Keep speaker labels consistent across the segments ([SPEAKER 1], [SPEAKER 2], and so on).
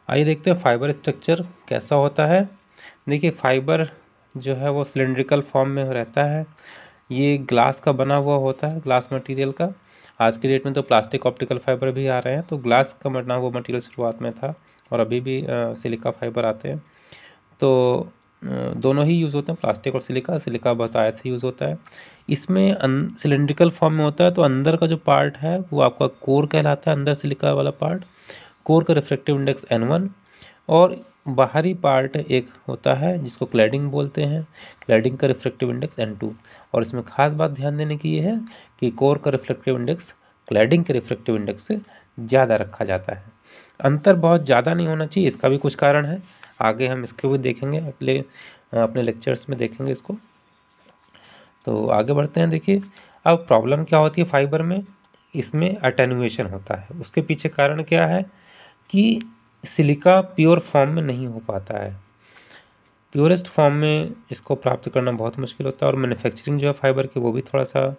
[SPEAKER 1] आइए देखते हैं फाइबर स्ट्रक्चर कैसा होता है। देखिए फाइबर जो है वो सिलेंड्रिकल फॉर्म में रहता है। ये ग्लास का बना हुआ होता है, ग्लास मटेरियल का। आज के डेट में तो प्लास्टिक ऑप्टिकल फाइबर भी आ रहे हैं, तो ग्लास का बना हुआ मटेरियल शुरुआत में था और अभी भी सिलिका फाइबर आते हैं। तो दोनों ही यूज़ होते हैं, प्लास्टिक और सिलिका। सिलिका बहुत आयत से यूज़ होता है। इसमें सिलेंड्रिकल फॉर्म में होता है, तो अंदर का जो पार्ट है वो आपका कोर कहलाता है, अंदर सिलिका वाला पार्ट। कोर का रिफ्रैक्टिव इंडेक्स N1 और बाहरी पार्ट एक होता है जिसको क्लैडिंग बोलते हैं, क्लैडिंग का रिफ्रैक्टिव इंडेक्स N2। और इसमें खास बात ध्यान देने की ये है कि कोर का रिफ्रैक्टिव इंडेक्स क्लैडिंग के रिफ्रैक्टिव इंडेक्स से ज़्यादा रखा जाता है। अंतर बहुत ज़्यादा नहीं होना चाहिए, इसका भी कुछ कारण है, आगे हम इसको भी देखेंगे, अपने लेक्चर्स में देखेंगे इसको। तो आगे बढ़ते हैं। देखिए अब प्रॉब्लम क्या होती है फाइबर में, इसमें अटेन्युएशन होता है। उसके पीछे कारण क्या है कि सिलिका प्योर फॉर्म में नहीं हो पाता है। प्योरेस्ट फॉर्म में इसको प्राप्त करना बहुत मुश्किल होता है और मैन्युफैक्चरिंग जो है फाइबर की वो भी थोड़ा सा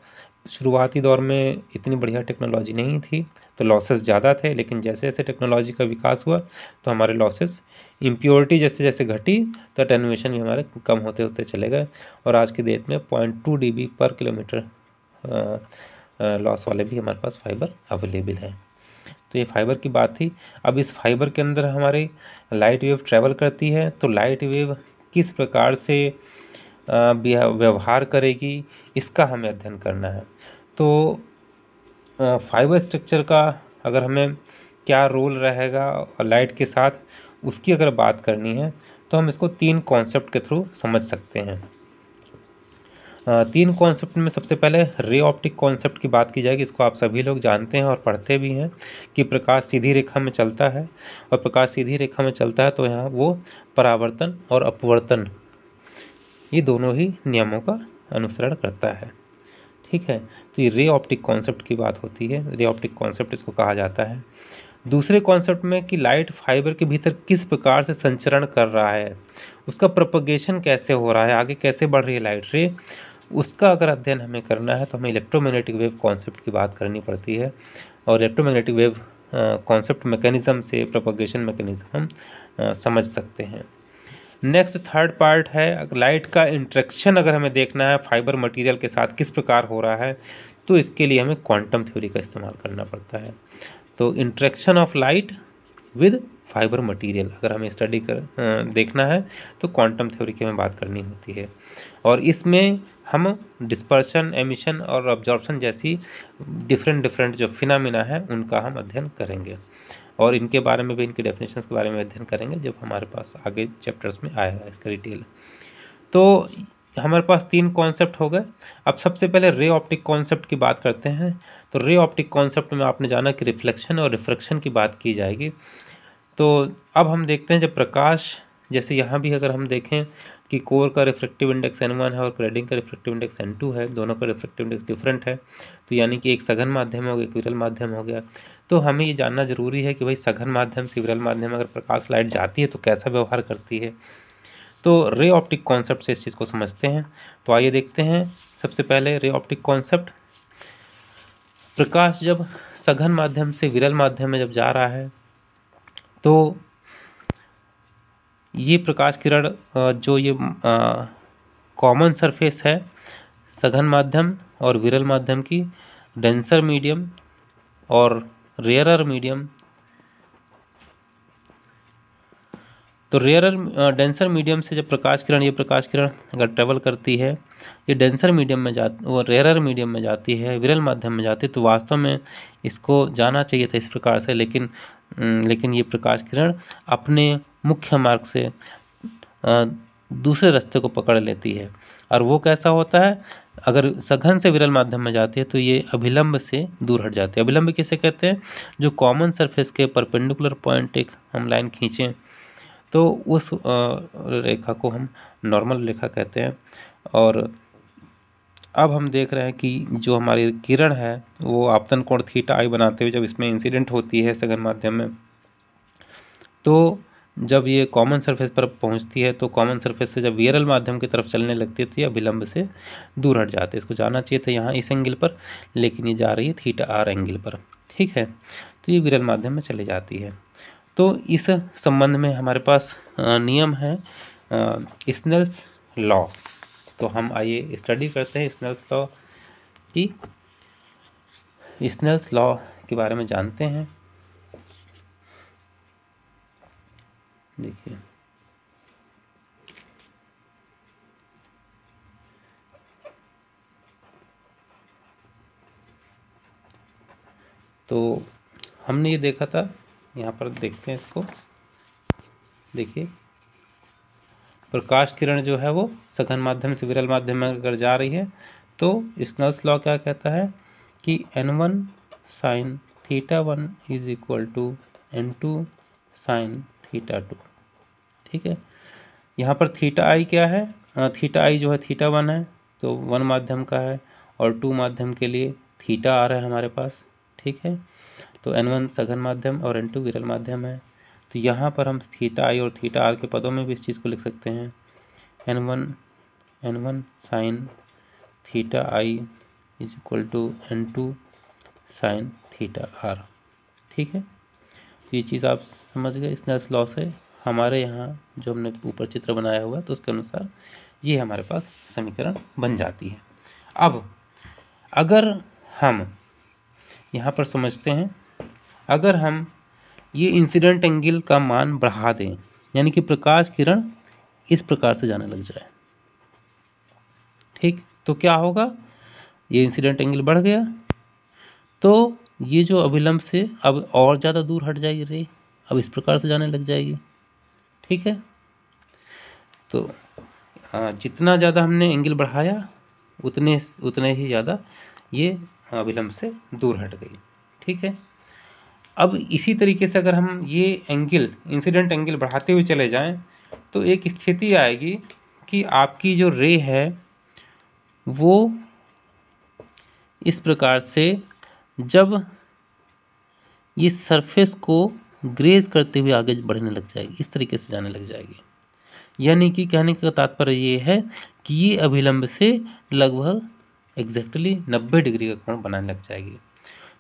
[SPEAKER 1] शुरुआती दौर में इतनी बढ़िया टेक्नोलॉजी नहीं थी, तो लॉसेस ज़्यादा थे। लेकिन जैसे जैसे टेक्नोलॉजी का विकास हुआ तो हमारे लॉसेस, इम्प्योरिटी जैसे जैसे घटी तो अटेन्युएशन भी हमारे कम होते होते चले गए और आज की डेट में 0.2 dB पर किलोमीटर लॉस वाले भी हमारे पास फाइबर अवेलेबल है। तो ये फाइबर की बात थी। अब इस फाइबर के अंदर हमारी लाइट वेव ट्रैवल करती है, तो लाइट वेव किस प्रकार से व्यवहार करेगी इसका हमें अध्ययन करना है। तो फाइबर स्ट्रक्चर का अगर हमें क्या रोल रहेगा लाइट के साथ, उसकी अगर बात करनी है तो हम इसको 3 कॉन्सेप्ट के थ्रू समझ सकते हैं। 3 कॉन्सेप्ट में सबसे पहले रे ऑप्टिक कॉन्सेप्ट की बात की जाएगी। इसको आप सभी लोग जानते हैं और पढ़ते भी हैं कि प्रकाश सीधी रेखा में चलता है, और प्रकाश सीधी रेखा में चलता है तो यहाँ वो परावर्तन और अपवर्तन ये दोनों ही नियमों का अनुसरण करता है। ठीक है, तो ये रे ऑप्टिक कॉन्सेप्ट की बात होती है, रे ऑप्टिक कॉन्सेप्ट इसको कहा जाता है। दूसरे कॉन्सेप्ट में कि लाइट फाइबर के भीतर किस प्रकार से संचरण कर रहा है, उसका प्रोपगेशन कैसे हो रहा है, आगे कैसे बढ़ रही है लाइट रे, उसका अगर अध्ययन हमें करना है तो हमें इलेक्ट्रोमैग्नेटिक वेव कॉन्सेप्ट की बात करनी पड़ती है। और इलेक्ट्रोमैग्नेटिक वेव कॉन्सेप्ट मैकेनिज्म से प्रोपगेशन मैकेनिज्म हम समझ सकते हैं। नेक्स्ट थर्ड पार्ट है, अगर लाइट का इंटरेक्शन अगर हमें देखना है फाइबर मटेरियल के साथ किस प्रकार हो रहा है, तो इसके लिए हमें क्वांटम थ्योरी का इस्तेमाल करना पड़ता है। तो interaction of light with fibre material अगर हमें स्टडी देखना है तो क्वांटम थ्योरी की हमें बात करनी होती है। और इसमें हम डिस्पर्शन, एमिशन और अब्जॉर्प्शन जैसी डिफरेंट जो फिनोमेना है उनका हम अध्ययन करेंगे, और इनके बारे में भी, इनके डेफिनेशंस के बारे में अध्ययन करेंगे जब हमारे पास आगे चैप्टर्स में आएगा इसका डिटेल। तो हमारे पास 3 कॉन्सेप्ट हो गए। अब सबसे पहले रे ऑप्टिक कॉन्सेप्ट की बात करते हैं। तो रे ऑप्टिक कॉन्सेप्ट में आपने जाना कि रिफ्लेक्शन और रिफ्रैक्शन की बात की जाएगी। तो अब हम देखते हैं जब प्रकाश, जैसे यहाँ भी अगर हम देखें कि कोर का रिफ्रैक्टिव इंडेक्स N1 है और क्लैडिंग का रिफ्रैक्टिव इंडेक्स N2 है, दोनों का रिफ्रैक्टिव इंडेक्स डिफरेंट है, तो यानी कि एक सघन माध्यम हो गया, एक विरल माध्यम हो गया। तो हमें ये जानना जरूरी है कि भाई सघन माध्यम से विरल माध्यम में अगर प्रकाश लाइट जाती है तो कैसा व्यवहार करती है। तो रे ऑप्टिक कॉन्सेप्ट से इस चीज़ को समझते हैं। तो आइए देखते हैं सबसे पहले रे ऑप्टिक कॉन्सेप्ट। प्रकाश जब सघन माध्यम से विरल माध्यम में जब जा रहा है तो ये प्रकाश किरण जो ये कॉमन सरफेस है सघन माध्यम और विरल माध्यम की, डेंसर मीडियम और रेयरर मीडियम, तो रेयरर डेंसर मीडियम से जब प्रकाश किरण, ये प्रकाश किरण अगर ट्रेवल करती है, ये डेंसर मीडियम में जाती, वो रेयरर मीडियम में जाती है, विरल माध्यम में जाती है, तो वास्तव में इसको जाना चाहिए था इस प्रकार से, लेकिन ये प्रकाश किरण अपने मुख्य मार्ग से दूसरे रास्ते को पकड़ लेती है। और वो कैसा होता है, अगर सघन से विरल माध्यम में जाती है तो ये अभिलंब से दूर हट जाती है। अभिलंब किसे कहते हैं, जो कॉमन सरफेस के परपेंडिकुलर पॉइंट एक हम लाइन खींचें तो उस रेखा को हम नॉर्मल रेखा कहते हैं। और अब हम देख रहे हैं कि जो हमारी किरण है वो आपतन कोण थीटा आई बनाते हुए जब इसमें इंसिडेंट होती है सघन माध्यम में, तो जब ये कॉमन सरफेस पर पहुंचती है तो कॉमन सरफेस से जब विरल माध्यम की तरफ चलने लगती है तो ये अभिलंब से दूर हट जाते हैं। इसको जाना चाहिए था यहाँ इस एंगल पर, लेकिन ये जा रही है थीटा आर एंगल पर। ठीक है, तो ये विरल माध्यम में चली जाती है। तो इस संबंध में हमारे पास नियम है स्नेल्स लॉ। तो हम आइए स्टडी करते हैं स्नेल्स लॉ की, स्नेल्स लॉ के बारे में जानते हैं। देखिए तो हमने ये देखा था, यहाँ पर देखते हैं इसको। देखिए प्रकाश किरण जो है वो सघन माध्यम से विरल माध्यम में अगर जा रही है तो स्नेल्स लॉ क्या कहता है कि n1 sine theta 1 is equal to n2 sine theta 2। ठीक है, यहाँ पर थीटा आई क्या है, थीटा आई जो है थीटा 1 है, तो 1 माध्यम का है, और 2 माध्यम के लिए थीटा आ रहा है हमारे पास। ठीक है, तो n1 सघन माध्यम और n2 विरल माध्यम है। तो यहाँ पर हम थीटा आई और थीटा आर के पदों में भी इस चीज़ को लिख सकते हैं, n1 sine theta I is equal to n2 sine theta r. ठीक है, तो ये चीज़ आप समझ गए स्नेल्स लॉ से। हमारे यहाँ जो हमने ऊपर चित्र बनाया हुआ है तो उसके अनुसार ये हमारे पास समीकरण बन जाती है। अब अगर हम यहाँ पर समझते हैं, अगर हम ये इंसिडेंट एंगल का मान बढ़ा दें, यानी कि प्रकाश किरण इस प्रकार से जाने लग जाए, ठीक, तो क्या होगा, ये इंसिडेंट एंगल बढ़ गया तो ये जो अभिलंब से अब और ज़्यादा दूर हट जाएगी रे, अब इस प्रकार से जाने लग जाएगी। ठीक है, तो जितना ज़्यादा हमने एंगल बढ़ाया उतने ही ज़्यादा ये अभिलंब से दूर हट गई। ठीक है, अब इसी तरीके से अगर हम ये एंगल इंसिडेंट एंगल बढ़ाते हुए चले जाएं तो एक स्थिति आएगी कि आपकी जो रे है वो इस प्रकार से जब ये सरफेस को ग्रेज करते हुए आगे बढ़ने लग जाएगी, इस तरीके से जाने लग जाएगी। यानी कि कहने का तात्पर्य ये है कि ये अभिलंब से लगभग एग्जैक्टली 90 डिग्री का कोण बनाने लग जाएगी।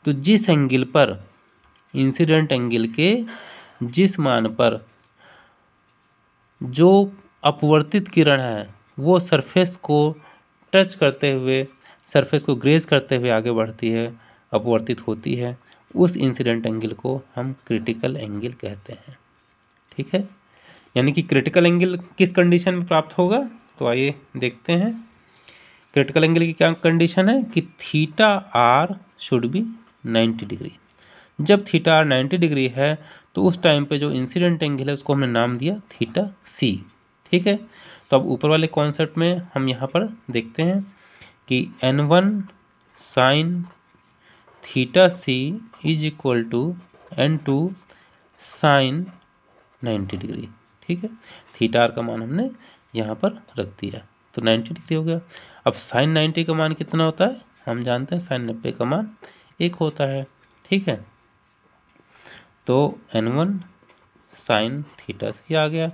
[SPEAKER 1] तो जिस एंगल पर इंसिडेंट एंगल के जिस मान पर जो अपवर्तित किरण है वो सरफेस को टच करते हुए, सरफेस को ग्रेज करते हुए आगे बढ़ती है, अपवर्तित होती है, उस इंसिडेंट एंगल को हम क्रिटिकल एंगल कहते हैं। ठीक है, यानी कि क्रिटिकल एंगल किस कंडीशन में प्राप्त होगा, तो आइए देखते हैं। क्रिटिकल एंगल की क्या कंडीशन है कि theta r should be 90 degree. जब थीटा आर 90 डिग्री है तो उस टाइम पे जो इंसिडेंट एंगल है उसको हमने नाम दिया थीटा सी। ठीक है, तो अब ऊपर वाले कॉन्सेप्ट में हम यहाँ पर देखते हैं कि n1 sine theta c is equal to n2 sine 90 degree. ठीक है, थीटा आर का मान हमने यहाँ पर रख दिया तो 90 डिग्री हो गया। अब साइन 90 का मान कितना होता है, हम जानते हैं साइन 90 का मान 1 होता है। ठीक है, तो n1 साइन थीटा सी आ गया,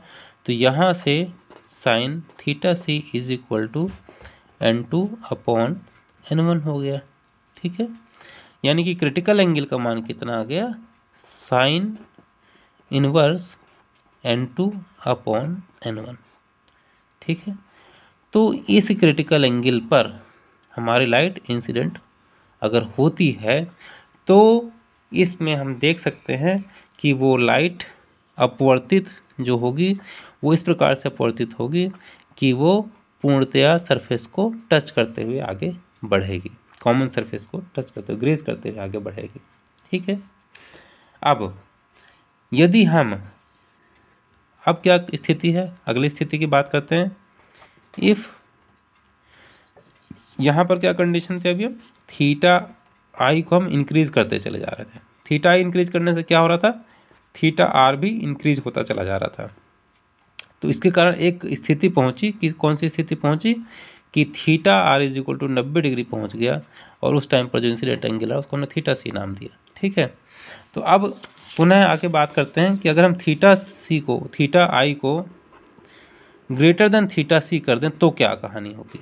[SPEAKER 1] तो यहाँ से sine theta c is equal to n2 upon n1 हो गया। ठीक है, यानी कि क्रिटिकल एंगल का मान कितना आ गया, sine inverse n2 upon n1। ठीक है, तो इस क्रिटिकल एंगल पर हमारी लाइट इंसिडेंट अगर होती है तो इसमें हम देख सकते हैं कि वो लाइट अपवर्तित जो होगी वो इस प्रकार से अपवर्तित होगी कि वो पूर्णतया सरफेस को टच करते हुए आगे बढ़ेगी, कॉमन सरफेस को टच करते हुए, ग्रेज करते हुए आगे बढ़ेगी। ठीक है, अब यदि हम अब क्या स्थिति है, अगली स्थिति की बात करते हैं। इफ़ यहाँ पर क्या कंडीशन थी, अभी हम थीटा आई को हम इंक्रीज करते चले जा रहे थे। थीटा आई इंक्रीज करने से क्या हो रहा था, थीटा आर भी इंक्रीज होता चला जा रहा था। तो इसके कारण एक स्थिति पहुँची कि कौन सी स्थिति पहुँची कि theta r is equal to 90 degree पहुँच गया, और उस टाइम पर जो इंसिडेंट एंगल है उसको हमने थीटा सी नाम दिया। ठीक है, तो अब पुनः आके बात करते हैं कि अगर हम थीटा आई को ग्रेटर देन थीटा सी कर दें तो क्या कहानी होगी,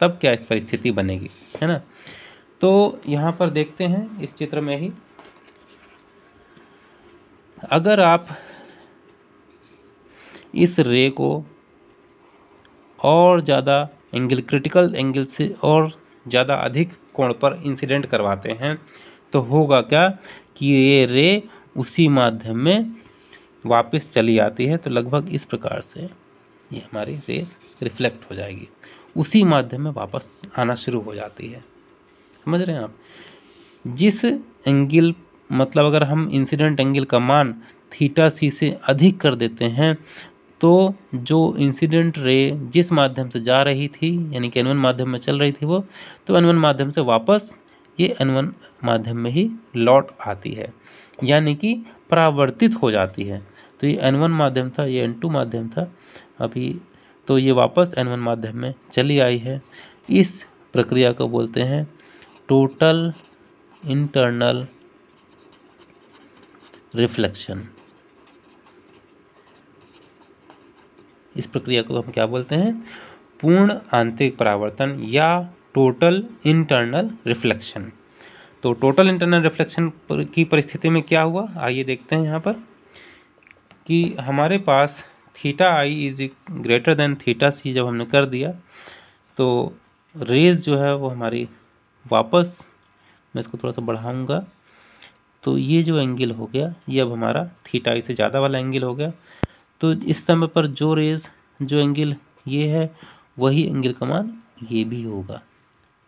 [SPEAKER 1] तब क्या परिस्थिति बनेगी, है ना। तो यहाँ पर देखते हैं इस चित्र में ही अगर आप इस रे को और ज़्यादा एंगल, क्रिटिकल एंगल से और ज़्यादा अधिक कोण पर इंसिडेंट करवाते हैं तो होगा क्या कि ये रे उसी माध्यम में वापस चली आती है। तो लगभग इस प्रकार से ये हमारी रे रिफ्लेक्ट हो जाएगी, उसी माध्यम में वापस आना शुरू हो जाती है। समझ रहे हैं आप? जिस एंगल, मतलब अगर हम इंसिडेंट एंगल का मान थीटा सी से अधिक कर देते हैं तो जो इंसिडेंट रे जिस माध्यम से जा रही थी, यानी कि n1 माध्यम में चल रही थी वो, तो n1 माध्यम से वापस ये n1 माध्यम में ही लौट आती है, यानी कि परावर्तित हो जाती है। तो ये n1 माध्यम था, ये n2 माध्यम था अभी, तो ये वापस n1 माध्यम में चली आई है। इस प्रक्रिया को बोलते हैं टोटल इंटरनल रिफ्लेक्शन। इस प्रक्रिया को हम क्या बोलते हैं? पूर्ण आंतरिक परावर्तन या टोटल इंटरनल रिफ्लेक्शन। तो टोटल इंटरनल रिफ्लेक्शन की परिस्थिति में क्या हुआ, आइए देखते हैं यहाँ पर कि हमारे पास theta I is greater than theta C जब हमने कर दिया तो रेज जो है वो हमारी वापस, मैं इसको थोड़ा सा बढ़ाऊँगा, तो ये जो एंगल हो गया ये अब हमारा थीटा आई से ज़्यादा वाला एंगल हो गया। तो इस समय पर जो रेज, जो एंगल ये है, वही एंगल का मान ये भी होगा।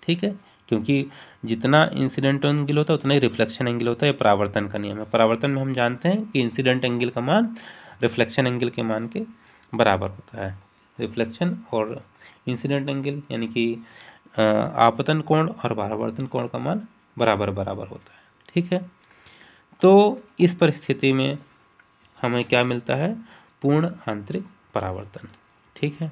[SPEAKER 1] ठीक है, क्योंकि जितना इंसिडेंट एंगल होता है उतना ही रिफ्लेक्शन एंगल होता है। ये परावर्तन का नियम है। परावर्तन में हम जानते हैं कि इंसिडेंट एंगल का मान रिफ्लेक्शन एंगल के मान के बराबर होता है। रिफ्लेक्शन और इंसिडेंट एंगल यानी कि आपतन कोण और परावर्तन कोण का मान बराबर बराबर होता है। ठीक है, तो इस परिस्थिति में हमें क्या मिलता है? पूर्ण आंतरिक परावर्तन। ठीक है,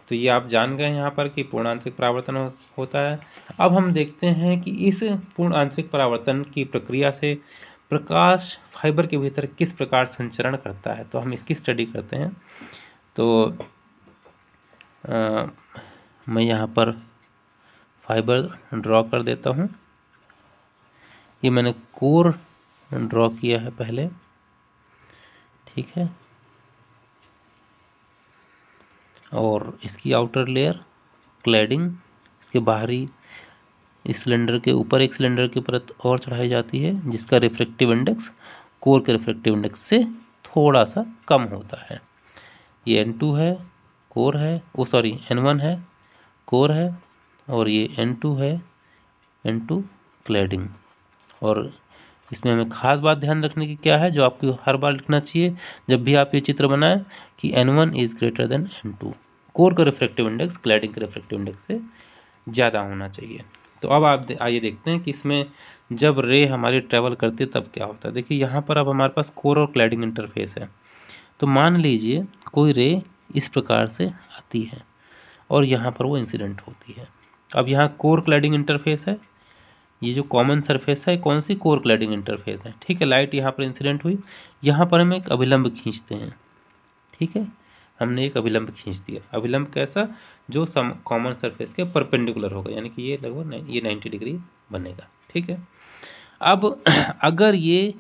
[SPEAKER 1] तो ये आप जान गए यहाँ पर कि पूर्ण आंतरिक परावर्तन होता है। अब हम देखते हैं कि इस पूर्ण आंतरिक परावर्तन की प्रक्रिया से प्रकाश फाइबर के भीतर किस प्रकार संचरण करता है, तो हम इसकी स्टडी करते हैं। तो मैं यहाँ पर फाइबर ड्रॉ कर देता हूँ। ये मैंने कोर ड्रॉ किया है पहले। ठीक है, और इसकी आउटर लेयर क्लैडिंग, इसके बाहरी इस सिलेंडर के ऊपर एक सिलेंडर की परत और चढ़ाई जाती है जिसका रिफ्रैक्टिव इंडेक्स कोर के रिफ्रैक्टिव इंडेक्स से थोड़ा सा कम होता है। ये N2 है, कोर है, N1 है, कोर है, और ये N2 है, N2 क्लैडिंग। और इसमें हमें खास बात ध्यान रखने की क्या है, जो आपको हर बार लिखना चाहिए जब भी आप ये चित्र बनाएं, कि N1 is greater then N2। Core का रिफ्रैक्टिव इंडेक्स क्लैडिंग के रिफ्रैक्टिव इंडेक्स से ज़्यादा होना चाहिए। तो अब आप आइए देखते हैं कि इसमें जब रे हमारी ट्रैवल करती है तब क्या होता है। देखिए यहाँ पर अब हमारे पास कोर और क्लैडिंग इंटरफेस है। तो मान लीजिए कोई रे इस प्रकार से आती है और यहाँ पर वो इंसिडेंट होती है। अब यहाँ कोर क्लैडिंग इंटरफेस है, ये जो कॉमन सरफेस है कौन सी? कोर क्लैडिंग इंटरफेस है। ठीक है, लाइट यहाँ पर इंसिडेंट हुई, यहाँ पर हम एक अभिलंब खींचते हैं। ठीक है, हमने एक अभिलंब खींच दिया। अभिलंब कैसा? जो कॉमन सरफेस के परपेंडिकुलर होगा, यानी कि ये लगभग ये 90 डिग्री बनेगा। ठीक है, अब अगर ये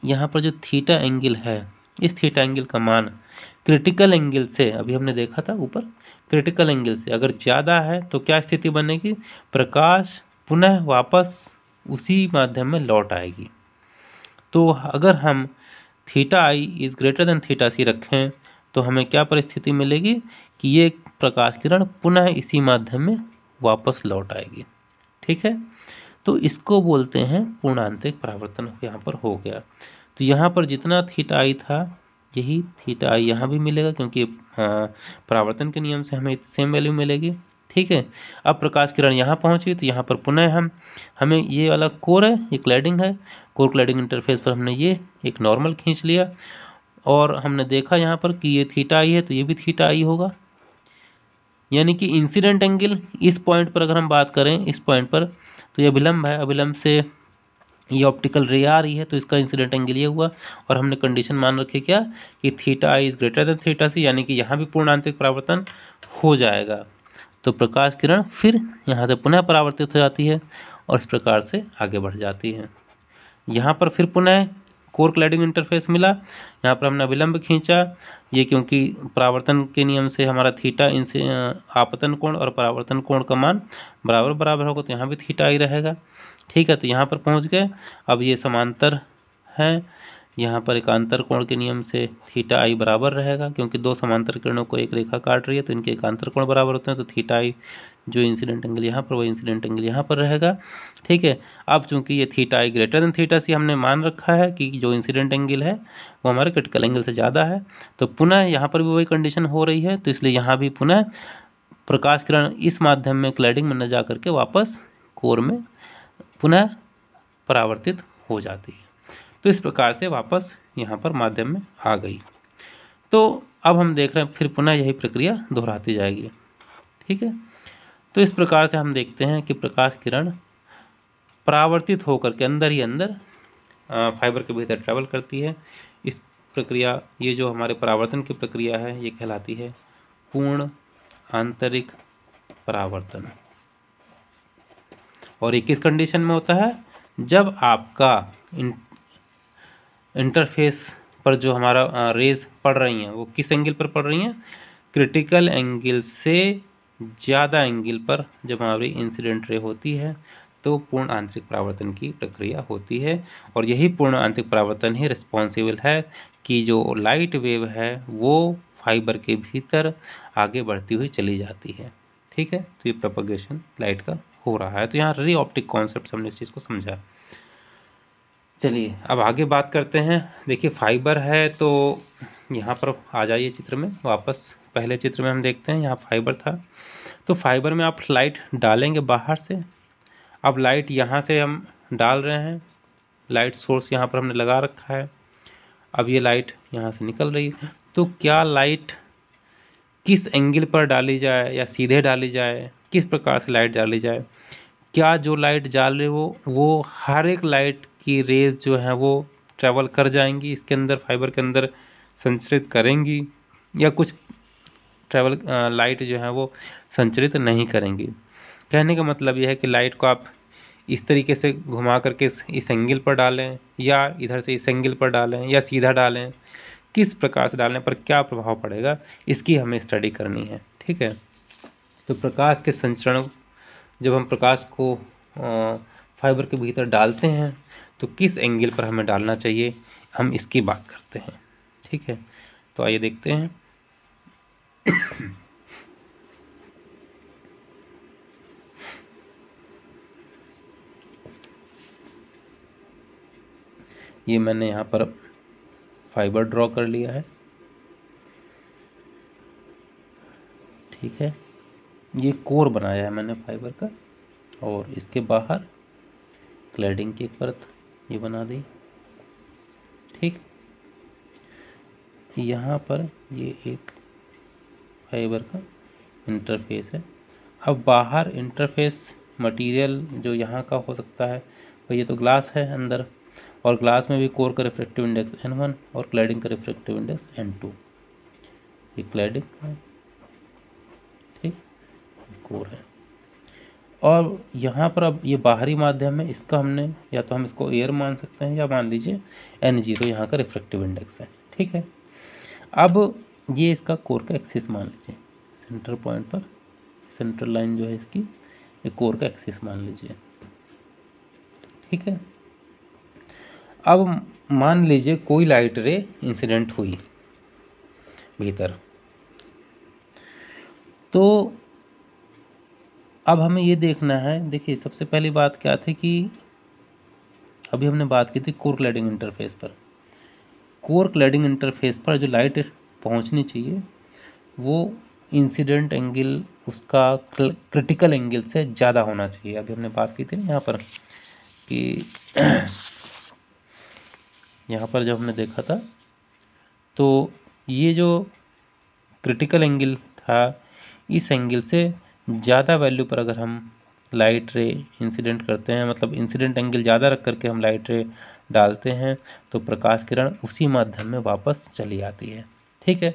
[SPEAKER 1] यहाँ पर जो थीटा एंगल है, इस थीटा एंगल का मान क्रिटिकल एंगल से, अभी हमने देखा था ऊपर, क्रिटिकल एंगल से अगर ज़्यादा है तो क्या स्थिति बनेगी? प्रकाश पुनः वापस उसी माध्यम में लौट आएगी। तो अगर हम theta I is greater than theta C रखें तो हमें क्या परिस्थिति मिलेगी कि ये प्रकाश किरण पुनः इसी माध्यम में वापस लौट आएगी। ठीक है, तो इसको बोलते हैं पूर्ण आंतरिक परावर्तन यहाँ पर हो गया। तो यहाँ पर जितना थीटा आई था यही थीटा आई यहाँ भी मिलेगा, क्योंकि परावर्तन के नियम से हमें सेम वैल्यू मिलेगी। ठीक है, अब प्रकाश किरण यहाँ पहुँची तो यहाँ पर पुनः हमें ये वाला कोर है, ये क्लैडिंग है, कोर क्लैडिंग इंटरफेस पर हमने ये एक नॉर्मल खींच लिया और हमने देखा यहाँ पर कि ये थीटा आई है तो ये भी थीटा आई होगा। यानी कि इंसिडेंट एंगल इस पॉइंट पर अगर हम बात करें, इस पॉइंट पर, तो ये अभिलंब है, अभिलंब से ये ऑप्टिकल रे आ रही है तो इसका इंसिडेंट एंगल ये हुआ। और हमने कंडीशन मान रखी क्या कि theta I is greater than theta C, यानी कि यहाँ भी पूर्ण आंतरिक परावर्तन हो जाएगा। तो प्रकाश किरण फिर यहाँ से पुनः परावर्तित हो जाती है और इस प्रकार से आगे बढ़ जाती है। यहाँ पर फिर पुनः कोर क्लैडिंग इंटरफेस मिला, यहाँ पर हमने अभिलंब खींचा, ये क्योंकि परावर्तन के नियम से हमारा थीटा इनसे आपतन कोण और परावर्तन कोण का मान बराबर बराबर होगा, तो यहाँ भी थीटा आई रहेगा। ठीक है, तो यहाँ पर पहुँच गए। अब ये समांतर हैं, यहाँ पर एकांतर कोण के नियम से थीटा आई बराबर रहेगा, क्योंकि दो समांतर किरणों को एक रेखा काट रही है तो इनके एकांतर कोण बराबर होते हैं, तो थीटा आई जो इंसिडेंट एंगल यहाँ पर, वो इंसिडेंट एंगल यहाँ पर रहेगा। ठीक है, अब चूंकि ये थीटा आई ग्रेटर देन थीटा सी हमने मान रखा है कि जो इंसिडेंट एंगल है वो हमारे क्रिटिकल एंगल से ज़्यादा है, तो पुनः यहाँ पर भी वही कंडीशन हो रही है, तो इसलिए यहाँ भी पुनः प्रकाश किरण इस माध्यम में क्लैडिंग में न जा करके वापस कोर में पुनः परावर्तित हो जाती है। तो इस प्रकार से वापस यहाँ पर माध्यम में आ गई। तो अब हम देख रहे हैं फिर पुनः यही प्रक्रिया दोहराती जाएगी। ठीक है, तो इस प्रकार से हम देखते हैं कि प्रकाश किरण परावर्तित होकर के अंदर ही अंदर फाइबर के भीतर ट्रैवल करती है। इस प्रक्रिया, ये जो हमारे परावर्तन की प्रक्रिया है, ये कहलाती है पूर्ण आंतरिक परावर्तन। और ये किस कंडीशन में होता है? जब आपका इंटरफेस पर जो हमारा रेज पड़ रही हैं वो किस एंगल पर पड़ रही हैं? क्रिटिकल एंगल से ज़्यादा एंगल पर जब हमारी इंसिडेंट रे होती है तो पूर्ण आंतरिक परावर्तन की प्रक्रिया होती है। और यही पूर्ण आंतरिक परावर्तन ही रिस्पॉन्सिबल है कि जो लाइट वेव है वो फाइबर के भीतर आगे बढ़ती हुई चली जाती है। ठीक है, तो ये प्रोपगेशन लाइट का हो रहा है। तो यहाँ रे ऑप्टिक कॉन्सेप्ट हमने इस चीज़ को समझा। चलिए अब आगे बात करते हैं। देखिए फाइबर है, तो यहाँ पर आ जाइए चित्र में वापस। पहले चित्र में हम देखते हैं यहाँ फाइबर था, तो फाइबर में आप लाइट डालेंगे बाहर से। अब लाइट यहाँ से हम डाल रहे हैं, लाइट सोर्स यहाँ पर हमने लगा रखा है। अब ये लाइट यहाँ से निकल रही है, तो क्या लाइट किस एंगल पर डाली जाए या सीधे डाली जाए, किस प्रकार से लाइट डाली जाए? क्या जो लाइट डाल रहे वो हर एक लाइट की रेज जो है वो ट्रैवल कर जाएंगी इसके अंदर, फाइबर के अंदर संचरित करेंगी, या कुछ ट्रैवल लाइट जो है वो संचरित नहीं करेंगी? कहने का मतलब यह है कि लाइट को आप इस तरीके से घुमा करके इस एंगल पर डालें, या इधर से इस एंगल पर डालें, या सीधा डालें, किस प्रकार से डालने पर क्या प्रभाव पड़ेगा, इसकी हमें स्टडी करनी है। ठीक है, तो प्रकाश के संचरण, जब हम प्रकाश को फाइबर के भीतर डालते हैं तो किस एंगल पर हमें डालना चाहिए, हम इसकी बात करते हैं। ठीक है, तो आइए देखते हैं। ये मैंने यहाँ पर फाइबर ड्रॉ कर लिया है। ठीक है, ये कोर बनाया है मैंने फाइबर का, और इसके बाहर क्लैडिंग की एक परत ये बना दी। ठीक, यहाँ पर ये एक फाइबर का इंटरफेस है। अब बाहर इंटरफेस मटेरियल जो यहाँ का हो सकता है, तो ये तो ग्लास है अंदर, और ग्लास में भी कोर का रिफ्रैक्टिव इंडेक्स N1 और क्लैडिंग का रिफ्रैक्टिव इंडेक्स N2। ये क्लैडिंग है, ठीक, कोर है। और यहाँ पर अब ये बाहरी माध्यम है, इसका हमने या तो हम इसको एयर मान सकते हैं या मान लीजिए N0 यहाँ का रिफ्रैक्टिव इंडेक्स है। ठीक है, अब ये इसका कोर का एक्सिस मान लीजिए, सेंटर पॉइंट पर सेंट्रल लाइन जो है इसकी, ये कोर का एक्सिस मान लीजिए। ठीक है, अब मान लीजिए कोई लाइट रे इंसिडेंट हुई भीतर, तो अब हमें ये देखना है। देखिए सबसे पहली बात क्या थी कि अभी हमने बात की थी कोर क्लैडिंग इंटरफेस पर। कोर क्लैडिंग इंटरफेस पर जो लाइट पहुंचनी चाहिए वो इंसिडेंट एंगल उसका क्रिटिकल एंगल से ज़्यादा होना चाहिए। अभी हमने बात की थी ना यहाँ पर कि यहाँ पर जब हमने देखा था तो ये जो क्रिटिकल एंगल था, इस एंगल से ज़्यादा वैल्यू पर अगर हम लाइट रे इंसिडेंट करते हैं, मतलब इंसिडेंट एंगल ज़्यादा रख करके हम लाइट रे डालते हैं, तो प्रकाश किरण उसी माध्यम में वापस चली आती है। ठीक है,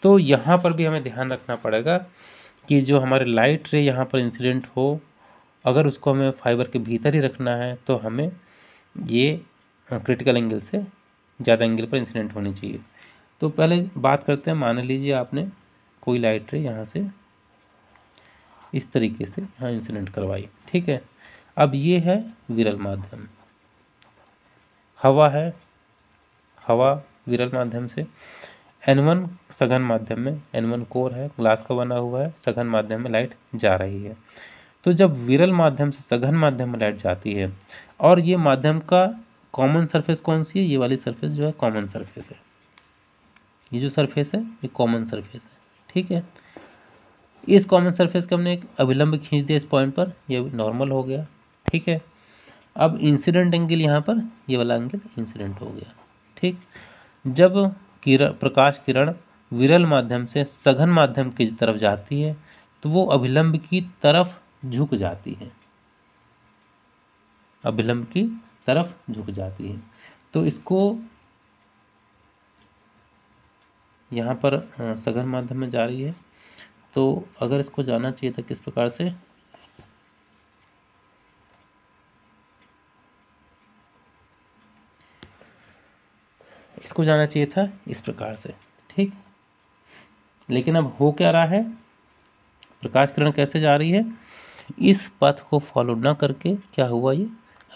[SPEAKER 1] तो यहाँ पर भी हमें ध्यान रखना पड़ेगा कि जो हमारे लाइट रे यहाँ पर इंसिडेंट हो, अगर उसको हमें फाइबर के भीतर ही रखना है तो हमें ये क्रिटिकल एंगल से ज़्यादा एंगल पर इंसिडेंट होनी चाहिए। तो पहले बात करते हैं, मान लीजिए आपने कोई लाइट रे यहाँ से इस तरीके से यहाँ इंसिडेंट करवाई, ठीक है। अब ये है विरल माध्यम, हवा है, हवा विरल माध्यम से, N1 सघन माध्यम में, N1 कोर है, ग्लास का बना हुआ है, सघन माध्यम में लाइट जा रही है। तो जब विरल माध्यम से सघन माध्यम में लाइट जाती है और ये माध्यम का कॉमन सरफेस कौन सी है, ये वाली सरफेस जो है कॉमन सरफेस है, ये जो सरफेस है ये कॉमन सरफेस है, ठीक है। इस कॉमन सरफेस का हमने एक अभिलंब खींच दिया इस पॉइंट पर, ये नॉर्मल हो गया, ठीक है। अब इंसिडेंट एंगल यहाँ पर ये वाला एंगल इंसिडेंट हो गया, ठीक। जब प्रकाश किरण विरल माध्यम से सघन माध्यम की तरफ जाती है तो वो अभिलंब की तरफ झुक जाती है, अभिलंब की तरफ झुक जाती है। तो इसको यहाँ पर सघन माध्यम में जा रही है, तो अगर इसको जाना चाहिए था किस प्रकार से, इसको जाना चाहिए था इस प्रकार से, ठीक। लेकिन अब हो क्या रहा है, प्रकाश किरण कैसे जा रही है, इस पथ को फॉलो ना करके क्या हुआ, ये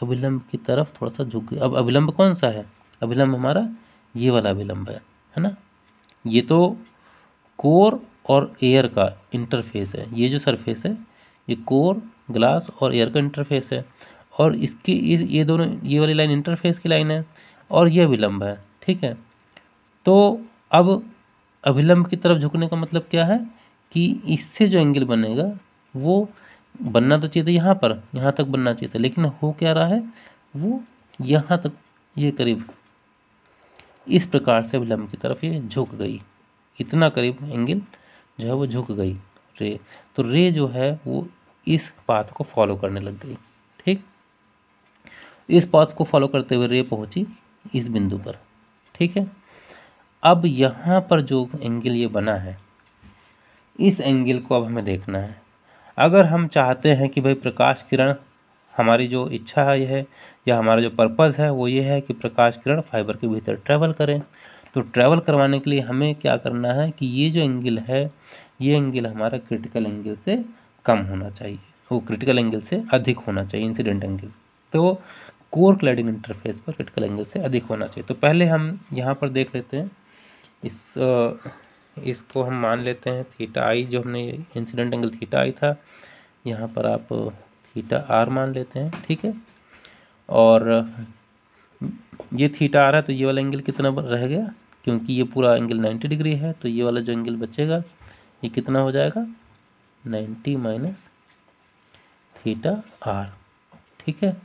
[SPEAKER 1] अभिलंब की तरफ थोड़ा सा झुक गया। अब अभिलंब कौन सा है, अभिलंब हमारा ये वाला अभिलंब है ना। ये तो कोर और एयर का इंटरफेस है, ये जो सरफेस है ये कोर, ग्लास और एयर का इंटरफेस है, और इसकी ये दोनों, ये वाली लाइन इंटरफेस की लाइन है और ये अभिलंब है, ठीक है। तो अब अभिलंब की तरफ झुकने का मतलब क्या है कि इससे जो एंगल बनेगा वो बनना तो चाहिए था यहाँ पर, यहाँ तक बनना चाहिए था, लेकिन हो क्या रहा है, वो यहाँ तक, ये करीब इस प्रकार से अभिलंब की तरफ ये झुक गई, इतना करीब एंगल जो है वो झुक गई रे। तो रे जो है वो इस पाथ को फॉलो करने लग गई, ठीक। इस पाथ को फॉलो करते हुए रे पहुंची इस बिंदु पर, ठीक है। अब यहाँ पर जो एंगल ये बना है, इस एंगल को अब हमें देखना है। अगर हम चाहते हैं कि भाई प्रकाश किरण, हमारी जो इच्छा है या हमारा जो पर्पज़ है वो ये है कि प्रकाश किरण फाइबर के भीतर ट्रैवल करें, तो ट्रैवल करवाने के लिए हमें क्या करना है कि ये जो एंगल है, ये एंगल हमारा क्रिटिकल एंगल से कम होना चाहिए, वो क्रिटिकल एंगल से अधिक होना चाहिए, इंसिडेंट एंगल। तो कोर क्लैडिंग इंटरफेस पर क्रिटिकल एंगल से अधिक होना चाहिए। तो पहले हम यहाँ पर देख लेते हैं, इसको हम मान लेते हैं थीटा आई, जो हमने इंसिडेंट एंगल थीटा आई था, यहाँ पर आप थीटा आर मान लेते हैं, ठीक है। और ये थीटा आर है तो ये वाला एंगल कितना रह गया, क्योंकि ये पूरा एंगल 90 डिग्री है, तो ये वाला जो एंगल बचेगा ये कितना हो जाएगा, 90 माइनस थीटा आर, ठीक है।